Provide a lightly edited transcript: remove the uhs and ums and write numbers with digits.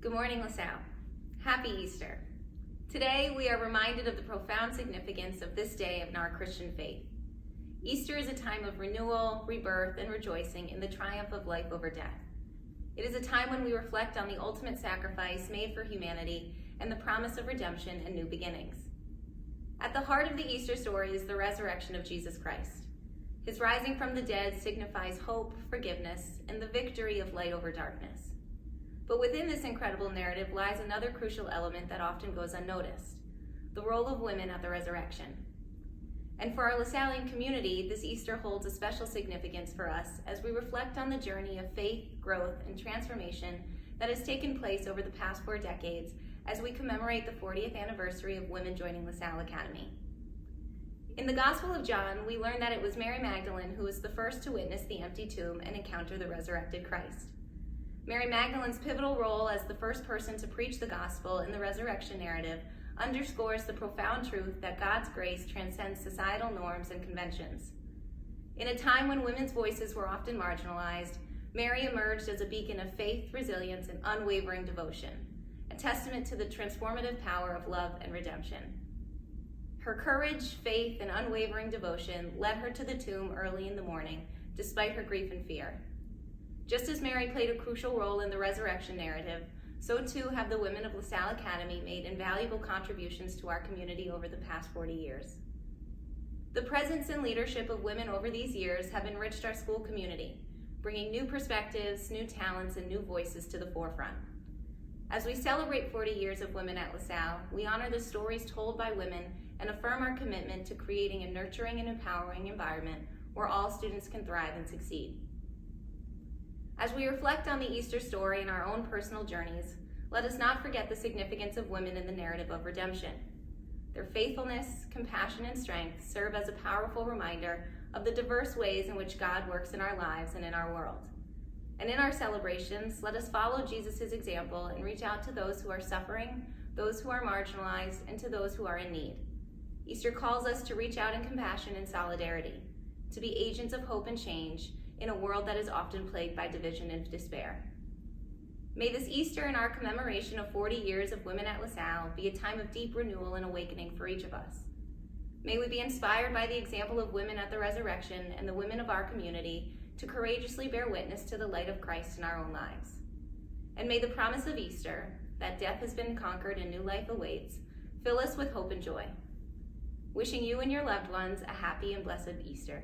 Good morning, LaSalle. Happy Easter. Today, we are reminded of the profound significance of this day in our Christian faith. Easter is a time of renewal, rebirth, and rejoicing in the triumph of life over death. It is a time when we reflect on the ultimate sacrifice made for humanity and the promise of redemption and new beginnings. At the heart of the Easter story is the resurrection of Jesus Christ. His rising from the dead signifies hope, forgiveness, and the victory of light over darkness. But within this incredible narrative lies another crucial element that often goes unnoticed: the role of women at the resurrection. And for our LaSallian community, this Easter holds a special significance for us as we reflect on the journey of faith, growth, and transformation that has taken place over the past 4 decades as we commemorate the 40th anniversary of women joining the Salle Academy. In the Gospel of John, we learn that it was Mary Magdalene who was the first to witness the empty tomb and encounter the resurrected Christ. Mary Magdalene's pivotal role as the first person to preach the gospel in the resurrection narrative underscores the profound truth that God's grace transcends societal norms and conventions. In a time when women's voices were often marginalized, Mary emerged as a beacon of faith, resilience, and unwavering devotion, a testament to the transformative power of love and redemption. Her courage, faith, and unwavering devotion led her to the tomb early in the morning, despite her grief and fear. Just as Mary played a crucial role in the resurrection narrative, so too have the women of Salle Academy made invaluable contributions to our community over the past 40 years. The presence and leadership of women over these years have enriched our school community, bringing new perspectives, new talents, and new voices to the forefront. As we celebrate 40 years of women at LaSalle, we honor the stories told by women and affirm our commitment to creating a nurturing and empowering environment where all students can thrive and succeed. As we reflect on the Easter story in our own personal journeys, let us not forget the significance of women in the narrative of redemption. Their faithfulness, compassion, and strength serve as a powerful reminder of the diverse ways in which God works in our lives and in our world. And in our celebrations, let us follow Jesus' example and reach out to those who are suffering, those who are marginalized, and to those who are in need. Easter calls us to reach out in compassion and solidarity, to be agents of hope and change, in a world that is often plagued by division and despair. May this Easter and our commemoration of 40 years of women at LaSalle be a time of deep renewal and awakening for each of us. May we be inspired by the example of women at the resurrection and the women of our community to courageously bear witness to the light of Christ in our own lives. And may the promise of Easter, that death has been conquered and new life awaits, fill us with hope and joy. Wishing you and your loved ones a happy and blessed Easter.